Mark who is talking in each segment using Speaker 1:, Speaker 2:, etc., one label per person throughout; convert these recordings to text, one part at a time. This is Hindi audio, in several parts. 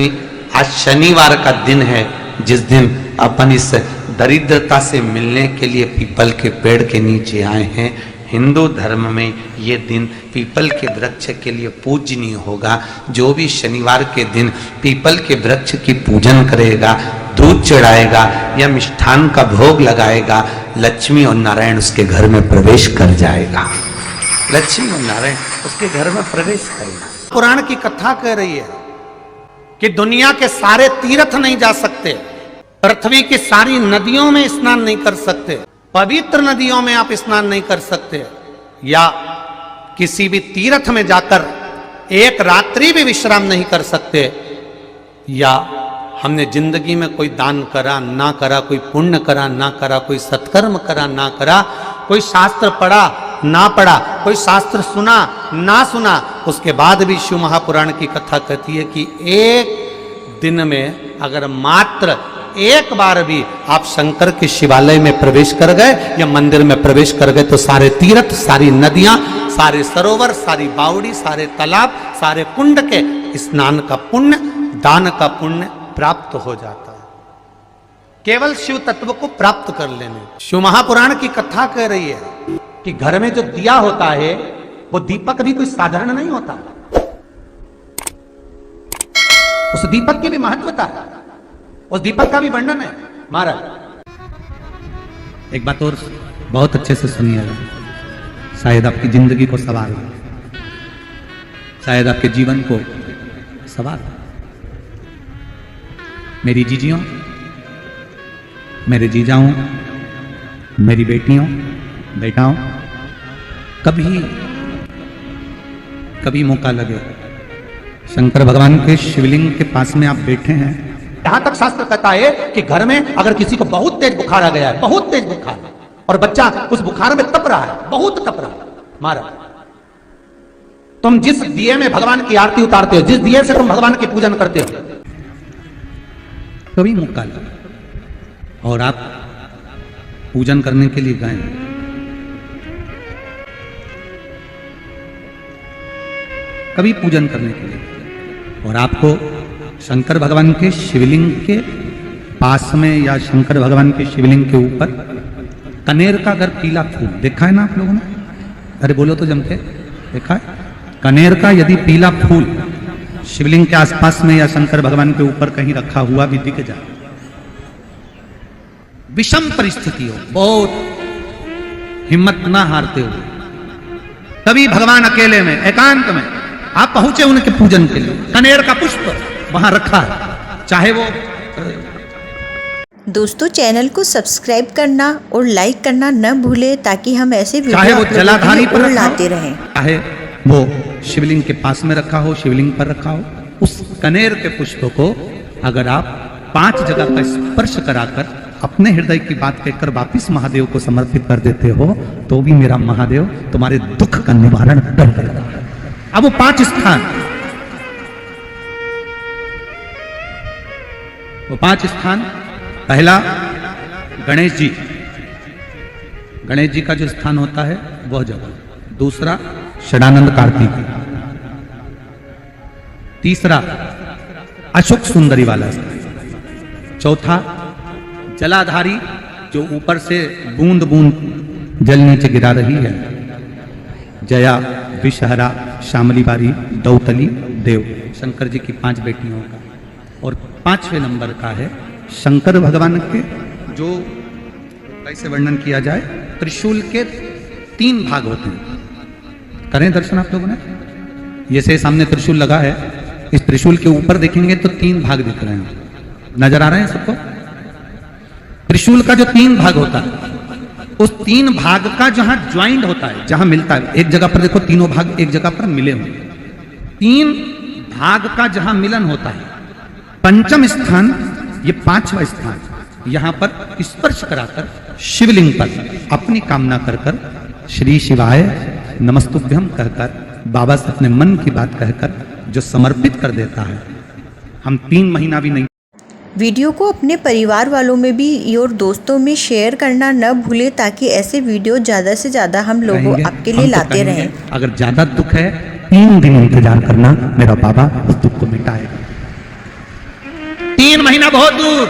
Speaker 1: आज शनिवार का दिन है, जिस दिन अपन इस दरिद्रता से मिलने के लिए पीपल के पेड़ के नीचे आए हैं। हिंदू धर्म में ये दिन पीपल के वृक्ष के लिए पूजनीय होगा। जो भी शनिवार के दिन पीपल के वृक्ष की पूजन करेगा, दूध चढ़ाएगा या मिष्ठान का भोग लगाएगा, लक्ष्मी और नारायण उसके घर में प्रवेश कर जाएगा। लक्ष्मी और नारायण उसके घर में प्रवेश करेगा।
Speaker 2: पुराण की कथा कह रही है कि दुनिया के सारे तीर्थ नहीं जा सकते, पृथ्वी की सारी नदियों में स्नान नहीं कर सकते, पवित्र नदियों में आप स्नान नहीं कर सकते, या किसी भी तीर्थ में जाकर एक रात्रि भी विश्राम नहीं कर सकते, या हमने जिंदगी में कोई दान करा ना करा, कोई पुण्य करा ना करा, कोई सत्कर्म करा ना करा, कोई शास्त्र पढ़ा ना पढ़ा, कोई शास्त्र सुना ना सुना, उसके बाद भी शिव महापुराण की कथा कहती है कि एक दिन में अगर मात्र एक बार भी आप शंकर के शिवालय में प्रवेश कर गए या मंदिर में प्रवेश कर गए तो सारे तीर्थ, सारी नदियां, सारे सरोवर, सारी बावड़ी, सारे तालाब, सारे कुंड के स्नान का पुण्य, दान का पुण्य प्राप्त हो जाता है। केवल शिव तत्व को प्राप्त कर लेने। शिव महापुराण की कथा कह रही है कि घर में जो दिया होता है वो दीपक भी कोई साधारण नहीं होता, उस दीपक की भी महत्वता है, उस दीपक का भी वर्णन है। महाराज
Speaker 3: एक बात और बहुत अच्छे से सुनिएगा, शायद आपकी जिंदगी को सवार हो, शायद आपके जीवन को सवार हो। मेरी जीजियों, मेरे जीजाओं, मेरी बेटियों, बेटाओं, कभी मौका लगे, शंकर भगवान के शिवलिंग के पास में आप बैठे हैं।
Speaker 2: यहां तक शास्त्र कहता है कि घर में अगर किसी को बहुत तेज बुखार आ गया है, बहुत तेज बुखार, और बच्चा उस बुखार में तप रहा है, बहुत तप रहा है, महाराज तुम जिस दिए में भगवान की आरती उतारते हो, जिस दिए से तुम भगवान की पूजन करते हो,
Speaker 3: कभी मौका लगा और आप पूजन करने के लिए गए, कभी पूजन करने के लिए, और आपको शंकर भगवान के शिवलिंग के पास में या शंकर भगवान के शिवलिंग के ऊपर कनेर का अगर पीला फूल देखा है ना आप लोगों ने, अरे बोलो तो जम के, देखा है? कनेर का यदि पीला फूल शिवलिंग के आसपास में या शंकर भगवान के ऊपर कहीं रखा हुआ भी दिख जाए, विषम परिस्थिति हो, बहुत हिम्मत ना हारते हो, तभी भगवान अकेले में एकांत में आप पहुंचे उनके पूजन के लिए, कनेर का पुष्प वहां रखा है, चाहे वो।
Speaker 4: दोस्तों चैनल को सब्सक्राइब करना और लाइक करना न भूले ताकि हम ऐसे
Speaker 3: चाहे वो जलाधारी पर
Speaker 4: लाते रहें,
Speaker 3: चाहे वो शिवलिंग के पास में रखा हो, शिवलिंग पर रखा हो, उस कनेर के पुष्प को अगर आप 5 जगह का स्पर्श कराकर अपने हृदय की बात कहकर वापिस महादेव को समर्पित कर देते हो तो भी मेरा महादेव तुम्हारे दुख का निवारण कर देगा। अब वो 5 स्थान, वो 5 स्थान, पहला गणेश जी, गणेश जी का जो स्थान होता है वह जगह, दूसरा षडानंद कार्तिक, तीसरा अशोक सुंदरी वाला स्थान, चौथा जलाधारी जो ऊपर से बूंद बूंद जल नीचे गिरा रही है, जया, विषहरा, शामली बारी, दौतली, देव, शंकर जी की 5 बेटियों का, और 5वें नंबर का है शंकर भगवान के, जो कैसे वर्णन किया जाए, त्रिशूल के 3 भाग होते हैं। करें दर्शन आप लोगों ने, ये से सामने त्रिशूल लगा है, इस त्रिशूल के ऊपर देखेंगे तो 3 भाग दिख रहे हैं, नजर आ रहे हैं सबको? त्रिशूल का जो 3 भाग होता है, उस 3 भाग का जहां ज्वाइंट होता है, जहां मिलता है, एक जगह पर देखो तीनों भाग एक जगह पर मिले हुए, 3 भाग का जहां मिलन होता है, 5वां स्थान, ये 5वां स्थान, यहां पर स्पर्श कराकर शिवलिंग पर अपनी कामना कर कर श्री शिवाय नमस्तुभ्यम कहकर बाबा से अपने मन की बात कहकर जो समर्पित कर देता है, हम 3 महीना भी नहीं।
Speaker 4: वीडियो को अपने परिवार वालों में भी और दोस्तों में शेयर करना न भूले ताकि ऐसे वीडियो ज़्यादा से ज़्यादा हम लोगों आपके लिए लाते रहें।
Speaker 3: अगर ज़्यादा दुख है 3 दिन इंतजार करना, मेरा बाबा उस दुख को मिटाएगा। 3 महीना बहुत दूर,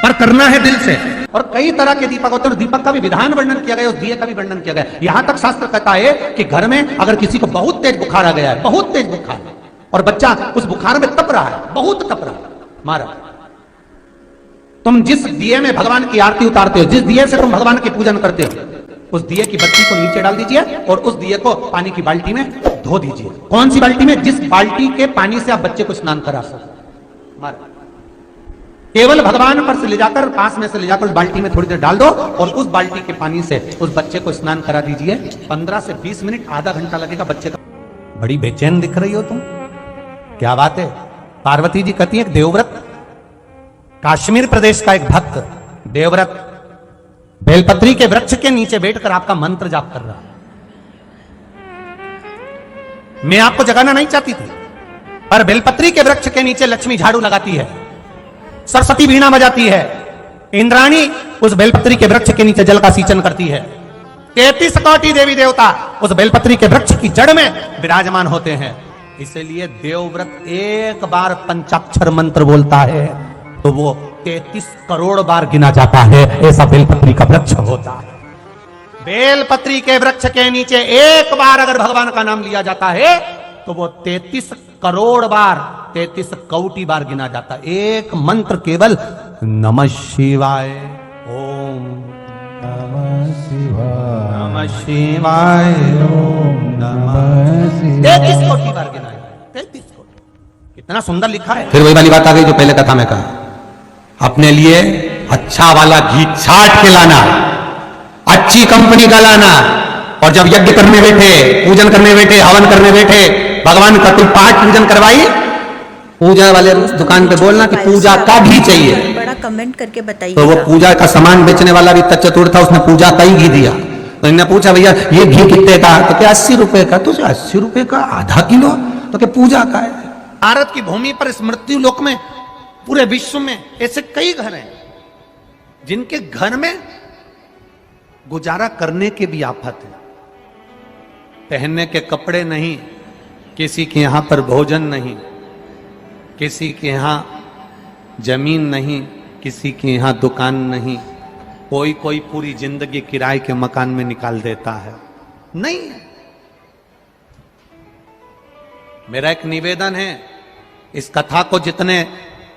Speaker 3: पर करना है दिल से।
Speaker 2: और कई तरह के दीपक होते हैं, दीपक का भी विधान वर्णन किया गया, उस दिए का भी वर्णन किया गया। यहां तक शास्त्र कहता है कि घर में अगर किसी को बहुत तेज बुखार आ गया है, बहुत तेज बुखार, और बच्चा उस बुखार में तप रहा है, बहुत तप रहा है, मारा, तुम जिस दिए में भगवान की आरती उतारते हो, जिस दिए से तुम भगवान की पूजन करते हो, उस दिए की बत्ती को नीचे डाल दीजिए और उस दिए को पानी की बाल्टी में धो दीजिए। कौन सी बाल्टी में? जिस बाल्टी के पानी से आप बच्चे को स्नान करा सको। मारा, केवल भगवान पर से ले जाकर, पास में से ले जाकर उस बाल्टी में थोड़ी देर डाल दो और उस बाल्टी के पानी से उस बच्चे को स्नान करा दीजिए। 15 से 20 मिनट, आधा घंटा लगेगा बच्चे का। बड़ी बेचैन दिख रही हो तुम, क्या बात है? पार्वती जी कहती है, देवव्रत, कश्मीर प्रदेश का एक भक्त देवव्रत बेलपत्री के वृक्ष के नीचे बैठकर आपका मंत्र जाप कर रहा है। मैं आपको जगाना नहीं चाहती थी, पर बेलपत्री के वृक्ष के नीचे लक्ष्मी झाड़ू लगाती है, सरस्वती वीणा बजाती है, इंद्राणी उस बेलपत्री के वृक्ष के नीचे जल का सिंचन करती है, 33 कोटि देवी देवता उस बेलपत्री के वृक्ष की जड़ में विराजमान होते हैं। इसलिए देवव्रत एक बार पंचाक्षर मंत्र बोलता है तो वो 33 करोड़ बार गिना जाता है, ऐसा बेलपत्री का वृक्ष होता है। बेलपत्री के वृक्ष के नीचे एक बार अगर भगवान का नाम लिया जाता है तो वो 33 करोड़ बार, 33 कोटि बार गिना जाता है। एक मंत्र केवल नमः शिवाय, ओम नमः शिवाय, नमः शिवाय, ओम नमः शिवाय, 33 कोटि बार गिना है, 33 कोटि। कितना सुंदर लिखा है।
Speaker 1: फिर वही वाली बात आ गई जो पहले कथा में कहा, अपने लिए अच्छा वाला घी छाट के लाना, अच्छी कंपनी का लाना, और जब यज्ञ करने बैठे, पूजन करने बैठे, हवन करने बैठे, भगवान का कोई पाठ पूजन करवाई, पूजा वाले दुकान पे बोलना कि पूजा का घी चाहिए।
Speaker 4: बड़ा कमेंट करके बताइए।
Speaker 1: तो वो पूजा का सामान बेचने वाला भी चतुर था, उसने पूजा का ही घी दिया। तो इन्हें पूछा, भैया ये घी कितने का? तो क्या 80 रुपए का? तो 80 रुपए का आधा किलो? तो क्या पूजा का है?
Speaker 2: भारत की भूमि पर इस मृत्यु लोक में, पूरे विश्व में ऐसे कई घर हैं जिनके घर में गुजारा करने के भी आफत है। पहनने के कपड़े नहीं, किसी के यहां पर भोजन नहीं, किसी के यहां जमीन नहीं, किसी के यहां दुकान नहीं, कोई पूरी जिंदगी किराए के मकान में निकाल देता है। नहीं, मेरा एक निवेदन है, इस कथा को जितने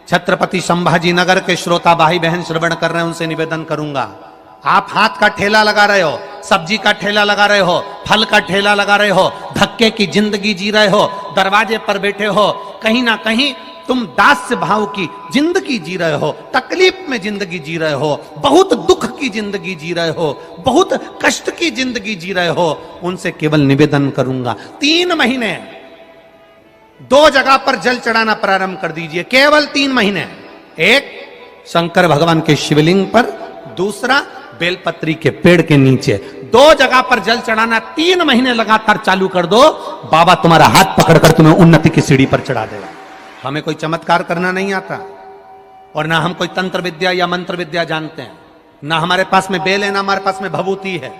Speaker 2: छत्रपति संभाजी नगर के श्रोता भाई बहन श्रवण कर रहे हैं उनसे निवेदन करूंगा, आप हाथ का ठेला लगा रहे हो, सब्जी का ठेला लगा रहे हो, फल का ठेला लगा रहे हो, धक्के की जिंदगी जी रहे हो, दरवाजे पर बैठे हो, कहीं ना कहीं तुम दास्य भाव की जिंदगी जी रहे हो, तकलीफ में जिंदगी जी रहे हो, बहुत दुख की जिंदगी जी रहे हो, बहुत कष्ट की जिंदगी जी रहे हो, उनसे केवल निवेदन करूंगा, 3 महीने 2 जगह पर जल चढ़ाना प्रारंभ कर दीजिए, केवल 3 महीने। एक शंकर भगवान के शिवलिंग पर, दूसरा बेलपत्री के पेड़ के नीचे, 2 जगह पर जल चढ़ाना 3 महीने लगातार चालू कर दो, बाबा तुम्हारा हाथ पकड़कर तुम्हें उन्नति की सीढ़ी पर चढ़ा देगा। हमें कोई चमत्कार करना नहीं आता, और ना हम कोई तंत्र विद्या या मंत्र विद्या जानते हैं, ना हमारे पास में बेल है, ना हमारे पास में भभूति है,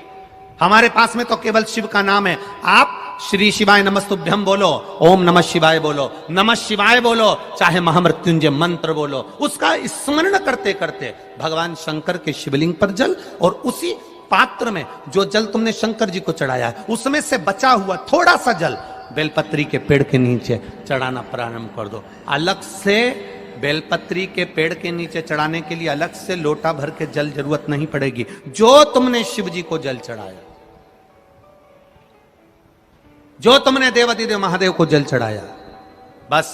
Speaker 2: हमारे पास में तो केवल शिव का नाम है। आप श्री शिवाय नमस्तुभ्यम बोलो, ओम नमः शिवाय बोलो, नमः शिवाय बोलो, चाहे महामृत्युंजय मंत्र बोलो, उसका स्मरण करते करते भगवान शंकर के शिवलिंग पर जल, और उसी पात्र में जो जल तुमने शंकर जी को चढ़ाया है उसमें से बचा हुआ थोड़ा सा जल बेलपत्री के पेड़ के नीचे चढ़ाना प्रारंभ कर दो। अलग से बेलपत्री के पेड़ के नीचे चढ़ाने के लिए अलग से लोटा भर के जल जरूरत नहीं पड़ेगी। जो तुमने शिव जी को जल चढ़ाया, जो तुमने देवाधिदेव महादेव को जल चढ़ाया, बस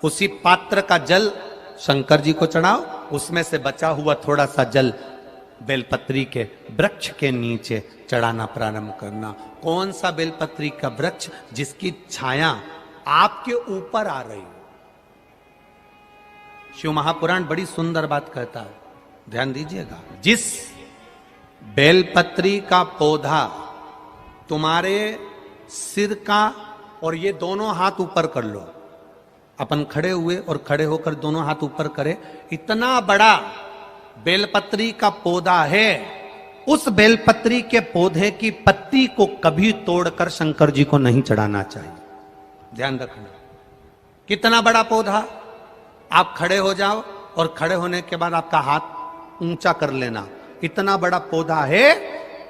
Speaker 2: उसी पात्र का जल शंकर जी को चढ़ाओ, उसमें से बचा हुआ थोड़ा सा जल बेलपत्री के वृक्ष के नीचे चढ़ाना प्रारंभ करना। कौन सा बेलपत्री का वृक्ष? जिसकी छाया आपके ऊपर आ रही हो। शिव महापुराण बड़ी सुंदर बात कहता है, ध्यान दीजिएगा। जिस बेलपत्री का पौधा तुम्हारे सिर का, और ये दोनों हाथ ऊपर कर लो, अपन खड़े हुए और खड़े होकर दोनों हाथ ऊपर करे, इतना बड़ा बेलपत्री का पौधा है, उस बेलपत्री के पौधे की पत्ती को कभी तोड़कर शंकर जी को नहीं चढ़ाना चाहिए। ध्यान रखना, कितना बड़ा पौधा, आप खड़े हो जाओ और खड़े होने के बाद आपका हाथ ऊंचा कर लेना। इतना बड़ा पौधा है,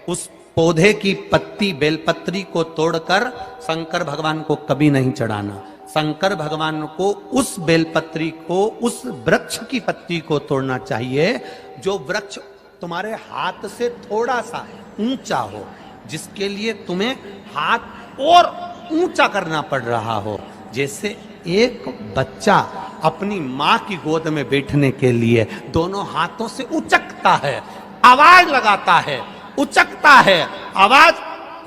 Speaker 2: उस पौधे की पत्ती बेलपत्री को तोड़कर शंकर भगवान को कभी नहीं चढ़ाना। शंकर भगवान को उस बेलपत्री को, उस वृक्ष की पत्ती को तोड़ना चाहिए जो वृक्ष तुम्हारे हाथ से थोड़ा सा ऊंचा हो, जिसके लिए तुम्हें हाथ और ऊंचा करना पड़ रहा हो। जैसे एक बच्चा अपनी मां की गोद में बैठने के लिए दोनों हाथों से उचकता है, आवाज लगाता है, उचकता है, आवाज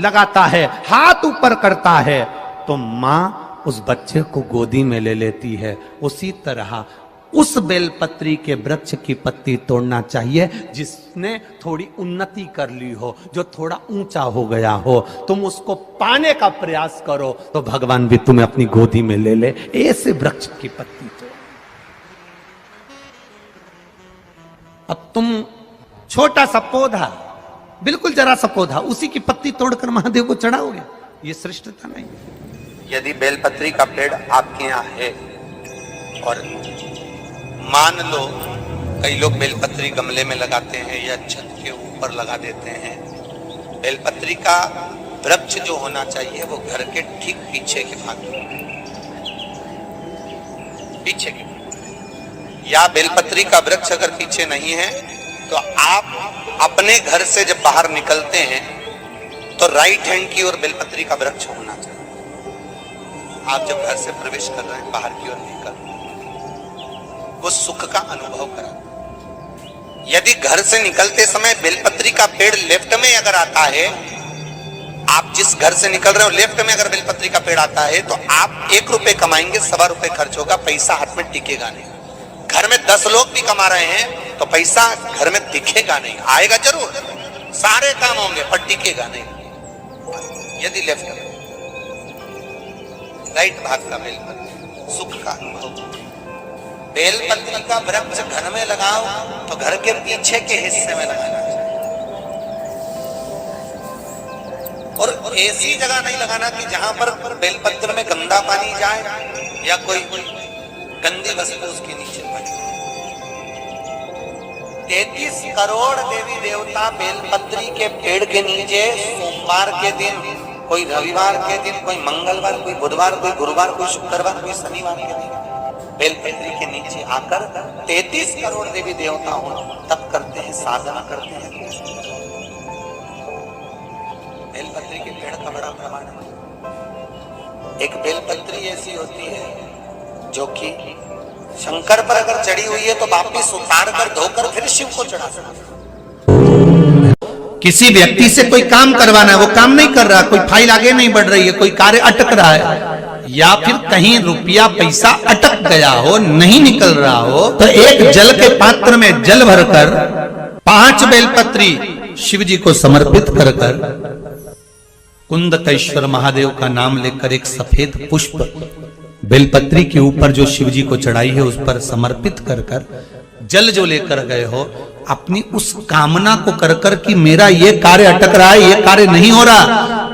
Speaker 2: लगाता है, हाथ ऊपर करता है, तो मां उस बच्चे को गोदी में ले लेती है। उसी तरह उस बेलपत्री के वृक्ष की पत्ती तोड़ना चाहिए जिसने थोड़ी उन्नति कर ली हो, जो थोड़ा ऊंचा हो गया हो। तुम उसको पाने का प्रयास करो तो भगवान भी तुम्हें अपनी गोदी में ले ले। ऐसे वृक्ष की पत्ती तोड़। अब तुम छोटा सा पौधा, बिल्कुल जरा सा पौधा, उसी की पत्ती तोड़कर महादेव को चढ़ाओगे, ये श्रेष्ठता नहीं है।
Speaker 1: यदि बेलपत्री का पेड़ आपके यहाँ है और मान लो कई लोग बेलपत्री गमले में लगाते हैं या छत के ऊपर लगा देते हैं, बेलपत्री का वृक्ष जो होना चाहिए वो घर के ठीक पीछे के भाग में, पीछे के, या बेलपत्री का वृक्ष अगर पीछे नहीं है तो आप अपने घर से जब बाहर निकलते हैं तो राइट हैंड की ओर बेलपत्री का वृक्ष होना चाहिए। आप जब घर से प्रवेश कर रहे हैं, बाहर की ओर निकल, वो सुख का अनुभव करा। यदि घर से निकलते समय बेलपत्री का पेड़ लेफ्ट में अगर आता है, आप जिस घर से निकल रहे हो लेफ्ट में अगर बेलपत्री का पेड़ आता है तो आप 1 रुपए कमाएंगे, 1.25 रुपए खर्च होगा, पैसा हाथ में टिकेगा नहीं। घर में 10 लोग भी कमा रहे हैं तो पैसा घर में दिखेगा नहीं, आएगा जरूर, सारे काम होंगे पर टिकेगा नहीं। यदि लेफ्ट में, राइट भाग का बेलपत्री सुख का अनुभव। बेलपत्री का वृक्ष घर में लगाओ तो घर के पीछे के हिस्से में लगाना चाहिए, और ऐसी जगह नहीं लगाना कि जहां पर बेलपत्र में गंदा पानी जाए या कोई गंदी वस्तु उसके नीचे पड़े। 33 करोड़ देवी देवता बेलपत्री के पेड़ के नीचे सोमवार के दिन, कोई रविवार के दिन, कोई मंगलवार, कोई बुधवार, कोई गुरुवार, कोई शुक्रवार, कोई शनिवार के दिन बेलपत्री के नीचे आकर 33 करोड़ देवी देवता हो तप करते हैं, साधना करते हैं। बेलपत्री के पेड़ का बड़ा प्रमाण है। एक बेलपत्री ऐसी होती है जो कि शंकर पर अगर चढ़ी हुई है तो वापिस उतार कर धोकर फिर शिव को चढ़ा सकते।
Speaker 2: किसी व्यक्ति से कोई काम करवाना है, वो काम नहीं कर रहा, कोई फाइल आगे नहीं बढ़ रही है, कोई कार्य अटक रहा है, या फिर कहीं रुपया पैसा अटक गया हो, नहीं निकल रहा हो, तो एक जल के पात्र में जल भरकर 5 बेलपत्री शिव जी को समर्पित कर कुंदकेश्वर महादेव का नाम लेकर एक सफेद पुष्प बेलपत्री के ऊपर जो शिव जी को चढ़ाई है उस पर समर्पित कर जल जो लेकर गए हो, अपनी उस कामना को कर कि मेरा ये कार्य अटक रहा है, ये कार्य नहीं हो रहा,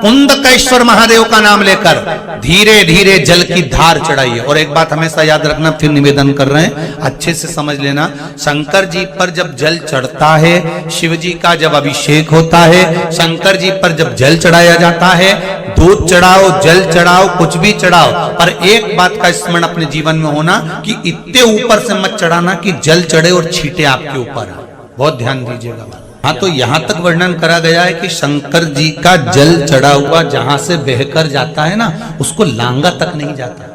Speaker 2: कुंदकेश्वर महादेव का नाम लेकर धीरे धीरे जल की धार चढ़ाइए। और एक बात हमेशा याद रखना, फिर निवेदन कर रहे हैं, अच्छे से समझ लेना, शंकर जी पर जब जल चढ़ता है, शिव जी का जब अभिषेक होता है, शंकर जी पर जब जल चढ़ाया जाता है, दूध चढ़ाओ, जल चढ़ाओ, कुछ भी चढ़ाओ, पर एक बात का स्मरण अपने जीवन में होना कि इतने ऊपर से मत चढ़ाना कि जल चढ़े और छींटे आपके ऊपर। बहुत ध्यान दीजिएगा। हाँ, तो यहां तक वर्णन करा गया है कि शंकर जी का जल चढ़ा हुआ जहां से बहकर जाता है ना, उसको लांगा तक नहीं जाता।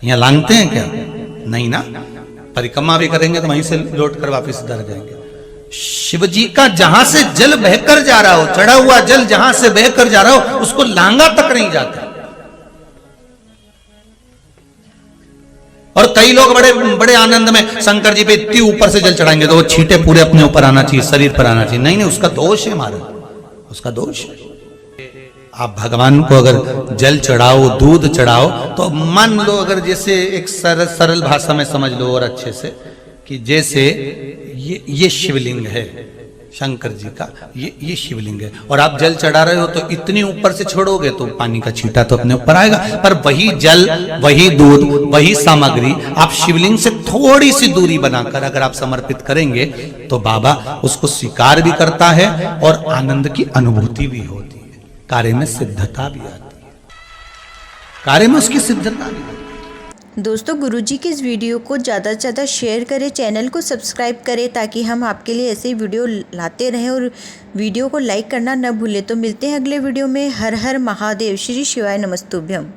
Speaker 2: यहाँ लांगते हैं क्या? नहीं ना, परिक्रमा भी करेंगे तो वहीं से लौट कर वापिस इधर जाएंगे। शिव जी का जहां से जल बहकर जा रहा हो, चढ़ा हुआ जल जहां से बहकर जा रहा हो, उसको लांगा तक नहीं जाता। और कई लोग बड़े बड़े आनंद में शंकर जी पे इतनी ऊपर से जल चढ़ाएंगे तो वो छींटे पूरे अपने ऊपर आना चाहिए, शरीर पर आना चाहिए। नहीं नहीं, उसका दोष है महाराज, उसका दोष है। आप भगवान को अगर जल चढ़ाओ, दूध चढ़ाओ, तो मान लो अगर जैसे एक सरल भाषा में समझ लो और अच्छे से, कि जैसे ये शिवलिंग है, शंकर जी का ये शिवलिंग है। और आप जल चढ़ा रहे हो तो इतनी ऊपर से छोड़ोगे तो पानी का छींटा तो अपने ऊपर आएगा, पर वही जल, वही दूध, वही सामग्री आप शिवलिंग से थोड़ी सी दूरी बनाकर अगर आप समर्पित करेंगे तो बाबा उसको स्वीकार भी करता है और आनंद की अनुभूति भी होती है, कार्य में सिद्धता भी आती है, कार्य में उसकी सिद्धता भी आती है।
Speaker 4: दोस्तों, गुरुजी के इस वीडियो को ज़्यादा से ज़्यादा शेयर करें, चैनल को सब्सक्राइब करें ताकि हम आपके लिए ऐसे ही वीडियो लाते रहें, और वीडियो को लाइक करना न भूलें। तो मिलते हैं अगले वीडियो में। हर हर महादेव। श्री शिवाय नमस्तुभ्यम।